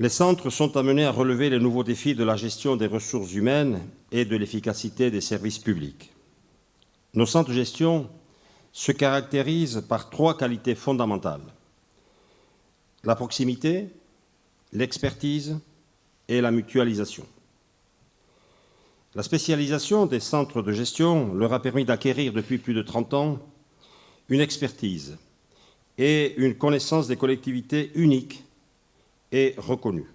Les centres sont amenés à relever les nouveaux défis de la gestion des ressources humaines et de l'efficacité des services publics. Nos centres de gestion se caractérisent par 3 qualités fondamentales: la proximité, l'expertise et la mutualisation. La spécialisation des centres de gestion leur a permis d'acquérir depuis plus de 30 ans une expertise et une connaissance des collectivités unique et reconnue.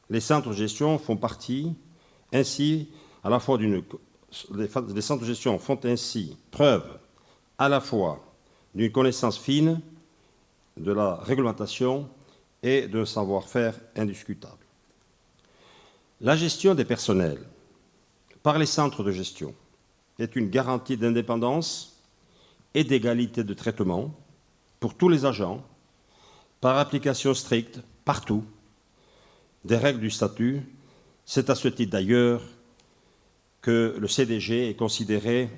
Les centres de gestion font partie ainsi à la fois les centres de gestion font ainsi preuve à la fois d'une connaissance fine de la réglementation et d'un savoir-faire indiscutable. La gestion des personnels par les centres de gestion est une garantie d'indépendance et d'égalité de traitement pour tous les agents, par application stricte, partout, des règles du statut. C'est à ce titre d'ailleurs que le CDG est considéré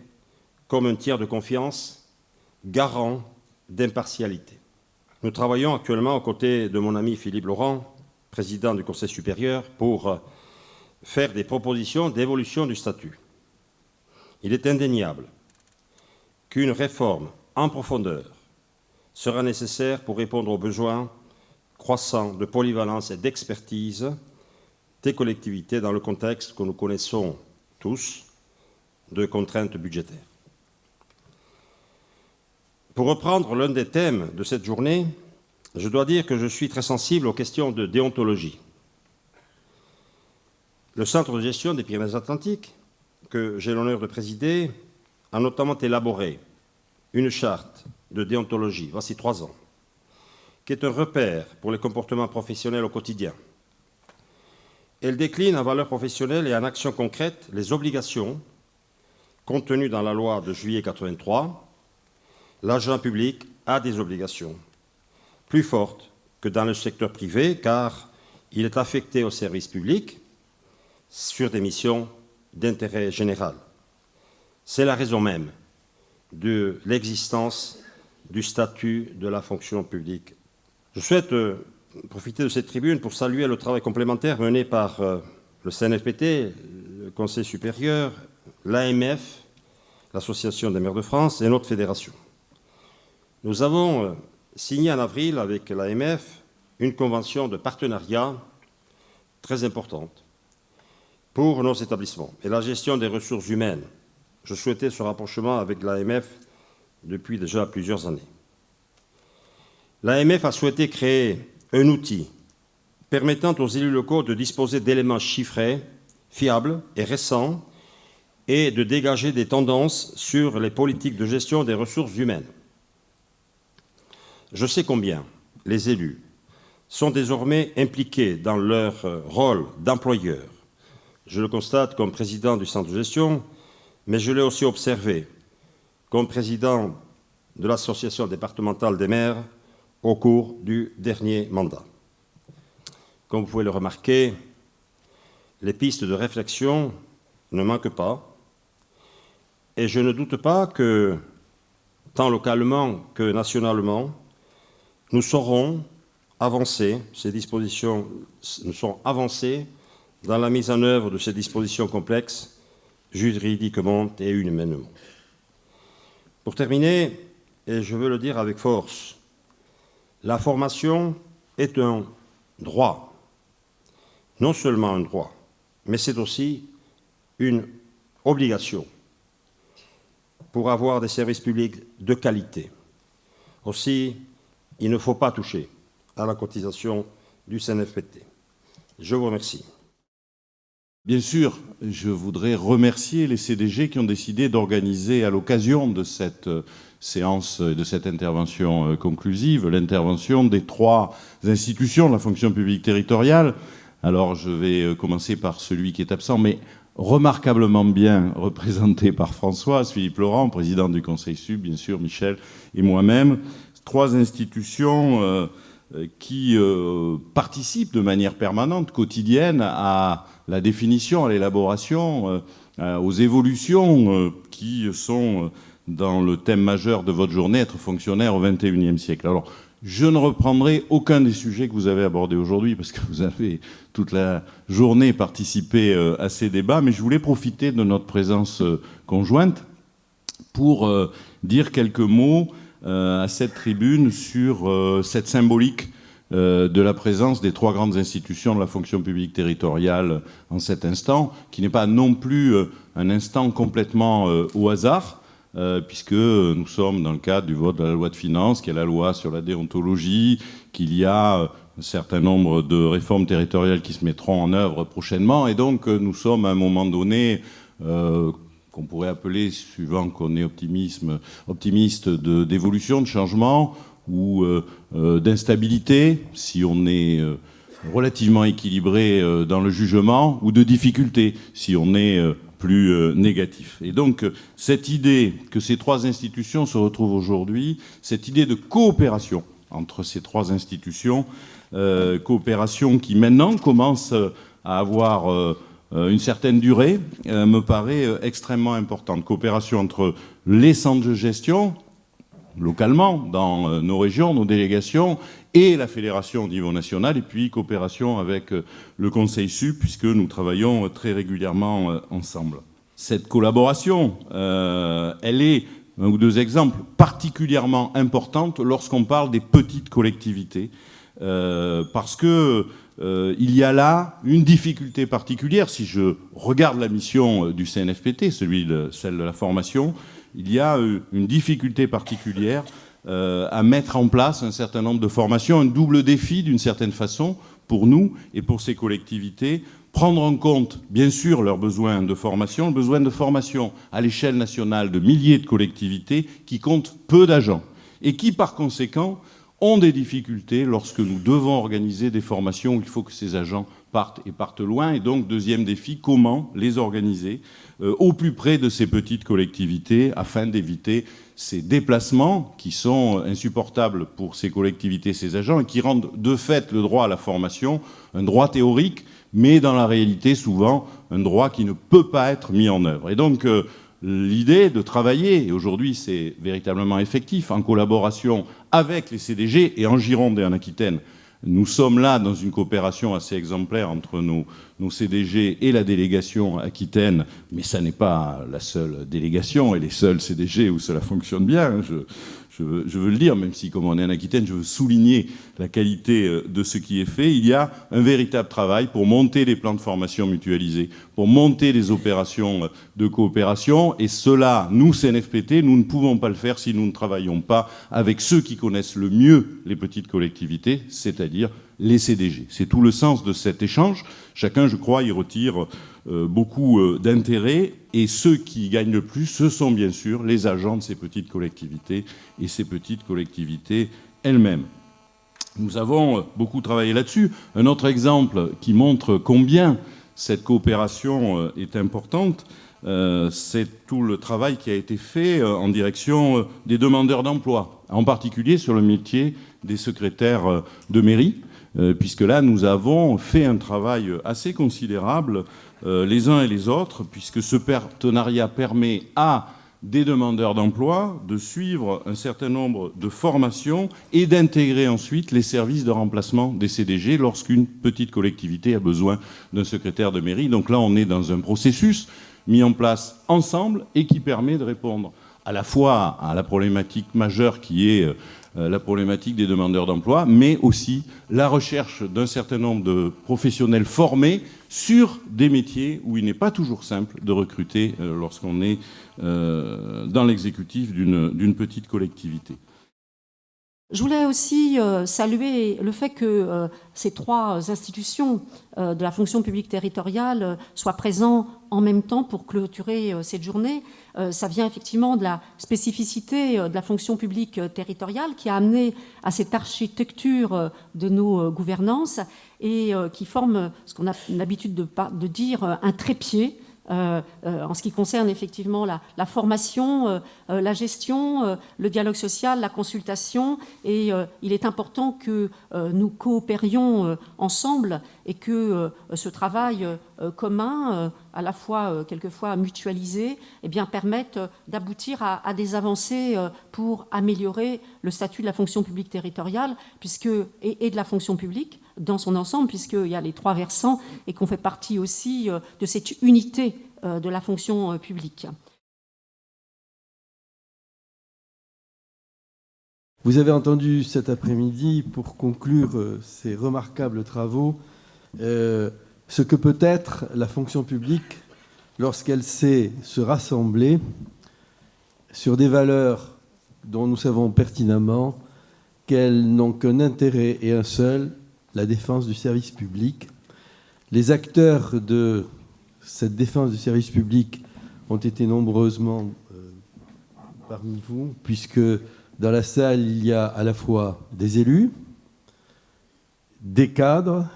comme un tiers de confiance, garant d'impartialité. Nous travaillons actuellement aux côtés de mon ami Philippe Laurent, président du Conseil supérieur, pour faire des propositions d'évolution du statut. Il est indéniable qu'une réforme en profondeur sera nécessaire pour répondre aux besoins croissants de polyvalence et d'expertise des collectivités dans le contexte que nous connaissons tous de contraintes budgétaires. Pour reprendre l'un des thèmes de cette journée, je dois dire que je suis très sensible aux questions de déontologie. Le Centre de gestion des Pyrénées-Atlantiques, que j'ai l'honneur de présider, a notamment élaboré une charte de déontologie, voici 3 ans, qui est un repère pour les comportements professionnels au quotidien. Elle décline en valeurs professionnelles et en actions concrètes les obligations contenues dans la loi de juillet 83. L'agent public a des obligations plus fortes que dans le secteur privé, car il est affecté au service public sur des missions d'intérêt général. C'est la raison même de l'existence du statut de la fonction publique. Je souhaite profiter de cette tribune pour saluer le travail complémentaire mené par le CNFPT, le Conseil supérieur, l'AMF, l'Association des maires de France et notre fédération. Nous avons signé en avril avec l'AMF une convention de partenariat très importante pour nos établissements et la gestion des ressources humaines. Je souhaitais ce rapprochement avec l'AMF depuis déjà plusieurs années. L'AMF a souhaité créer un outil permettant aux élus locaux de disposer d'éléments chiffrés, fiables et récents et de dégager des tendances sur les politiques de gestion des ressources humaines. Je sais combien les élus sont désormais impliqués dans leur rôle d'employeur. Je le constate comme président du centre de gestion, mais je l'ai aussi observé comme président de l'association départementale des maires au cours du dernier mandat. Comme vous pouvez le remarquer, les pistes de réflexion ne manquent pas, et je ne doute pas que, tant localement que nationalement, nous saurons avancer, nous serons avancés dans la mise en œuvre de ces dispositions complexes, juridiquement et humainement. Pour terminer, et je veux le dire avec force, la formation est un droit, non seulement un droit, mais c'est aussi une obligation pour avoir des services publics de qualité. Aussi, il ne faut pas toucher à la cotisation du CNFPT. Je vous remercie. Bien sûr, je voudrais remercier les CDG qui ont décidé d'organiser à l'occasion de cette séance, de cette intervention conclusive, l'intervention des 3 institutions de la fonction publique territoriale. Alors je vais commencer par celui qui est absent, mais remarquablement bien représenté par Françoise, Philippe Laurent, président du Conseil Sud, bien sûr, Michel et moi-même. 3 institutions qui participent de manière permanente, quotidienne, à la définition, à l'élaboration, aux évolutions qui sont dans le thème majeur de votre journée, être fonctionnaire au XXIe siècle. Alors, Je ne reprendrai aucun des sujets que vous avez abordés aujourd'hui, parce que vous avez toute la journée participé à ces débats, mais je voulais profiter de notre présence conjointe pour dire quelques mots à cette tribune sur cette symbolique de la présence des 3 grandes institutions de la fonction publique territoriale en cet instant, qui n'est pas non plus un instant complètement au hasard, puisque nous sommes dans le cadre du vote de la loi de finances, qui est la loi sur la déontologie, qu'il y a un certain nombre de réformes territoriales qui se mettront en œuvre prochainement, et donc nous sommes à un moment donné qu'on pourrait appeler, suivant qu'on est optimiste d'évolution, de changement, ou d'instabilité, si on est relativement équilibré dans le jugement, ou de difficulté, si on est plus négatif. Et donc, cette idée que ces 3 institutions se retrouvent aujourd'hui, cette idée de coopération entre ces 3 institutions, coopération qui maintenant commence à avoir une certaine durée, me paraît extrêmement importante. Coopération entre les centres de gestion, localement, dans nos régions, nos délégations, et la fédération au niveau national, et puis coopération avec le Conseil Sup, puisque nous travaillons très régulièrement ensemble. Cette collaboration, elle est, 1 ou 2 exemples, particulièrement importante lorsqu'on parle des petites collectivités, parce que il y a là une difficulté particulière. Si je regarde la mission du CNFPT, celle de la formation, il y a une difficulté particulière à mettre en place un certain nombre de formations, un double défi d'une certaine façon pour nous et pour ces collectivités. Prendre en compte, bien sûr, leurs besoins de formation, le besoin de formation à l'échelle nationale de milliers de collectivités qui comptent peu d'agents et qui, par conséquent, ont des difficultés lorsque nous devons organiser des formations où il faut que ces agents partent loin. Et donc, 2e défi, comment les organiser au plus près de ces petites collectivités afin d'éviter ces déplacements qui sont insupportables pour ces collectivités, ces agents, et qui rendent de fait le droit à la formation un droit théorique, mais dans la réalité, souvent, un droit qui ne peut pas être mis en œuvre. Et donc, l'idée de travailler, et aujourd'hui c'est véritablement effectif, en collaboration avec les CDG, et en Gironde et en Aquitaine, nous sommes là dans une coopération assez exemplaire entre nos CDG et la délégation aquitaine, mais ça n'est pas la seule délégation et les seuls CDG où cela fonctionne bien. Je veux le dire, même si, comme on est en Aquitaine, je veux souligner la qualité de ce qui est fait. Il y a un véritable travail pour monter des plans de formation mutualisés, pour monter des opérations de coopération. Et cela, nous, CNFPT, nous ne pouvons pas le faire si nous ne travaillons pas avec ceux qui connaissent le mieux les petites collectivités, c'est-à-dire les CDG. C'est tout le sens de cet échange. Chacun, je crois, y retire beaucoup d'intérêt, et ceux qui gagnent le plus, ce sont bien sûr les agents de ces petites collectivités et ces petites collectivités elles-mêmes. Nous avons beaucoup travaillé là-dessus. Un autre exemple qui montre combien cette coopération est importante, c'est tout le travail qui a été fait en direction des demandeurs d'emploi, en particulier sur le métier des secrétaires de mairie, puisque là, nous avons fait un travail assez considérable les uns et les autres, puisque ce partenariat permet à des demandeurs d'emploi de suivre un certain nombre de formations et d'intégrer ensuite les services de remplacement des CDG lorsqu'une petite collectivité a besoin d'un secrétaire de mairie. Donc là, on est dans un processus mis en place ensemble et qui permet de répondre à la fois à la problématique majeure qui est la problématique des demandeurs d'emploi, mais aussi la recherche d'un certain nombre de professionnels formés sur des métiers où il n'est pas toujours simple de recruter lorsqu'on est dans l'exécutif d'une petite collectivité. Je voulais aussi saluer le fait que ces 3 institutions de la fonction publique territoriale soient présentes en même temps pour clôturer cette journée. Ça vient effectivement de la spécificité de la fonction publique territoriale qui a amené à cette architecture de nos gouvernances et qui forme ce qu'on a l'habitude de dire un trépied en ce qui concerne effectivement la formation, la gestion, le dialogue social, la consultation. Et il est important que nous coopérions ensemble et que ce travail commun, à la fois quelquefois mutualisé, eh bien, permette d'aboutir à des avancées pour améliorer le statut de la fonction publique territoriale et de la fonction publique dans son ensemble, puisqu'il y a les trois versants et qu'on fait partie aussi de cette unité de la fonction publique. Vous avez entendu cet après-midi, pour conclure ces remarquables travaux, ce que peut être la fonction publique lorsqu'elle sait se rassembler sur des valeurs dont nous savons pertinemment qu'elles n'ont qu'un intérêt et un seul, la défense du service public. Les acteurs de cette défense du service public ont été nombreusement parmi vous, puisque dans la salle, il y a à la fois des élus, des cadres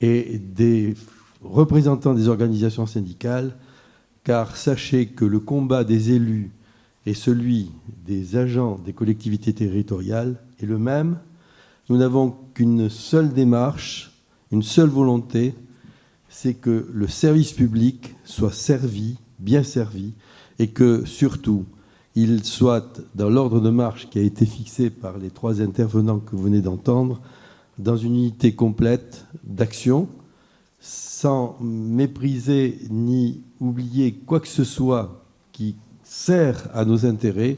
et des représentants des organisations syndicales, car sachez que le combat des élus et celui des agents des collectivités territoriales est le même. Nous n'avons qu'une seule démarche, une seule volonté, c'est que le service public soit servi, bien servi, et que surtout, il soit dans l'ordre de marche qui a été fixé par les trois intervenants que vous venez d'entendre, dans une unité complète d'action, sans mépriser ni oublier quoi que ce soit qui sert à nos intérêts,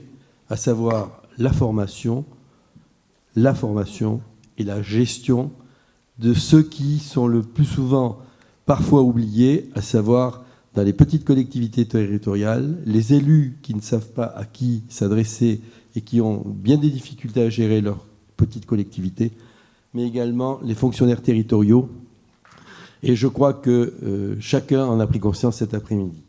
à savoir la formation et la gestion de ceux qui sont le plus souvent parfois oubliés, à savoir dans les petites collectivités territoriales, les élus qui ne savent pas à qui s'adresser et qui ont bien des difficultés à gérer leur petite collectivité, mais également les fonctionnaires territoriaux. Et je crois que chacun en a pris conscience cet après-midi.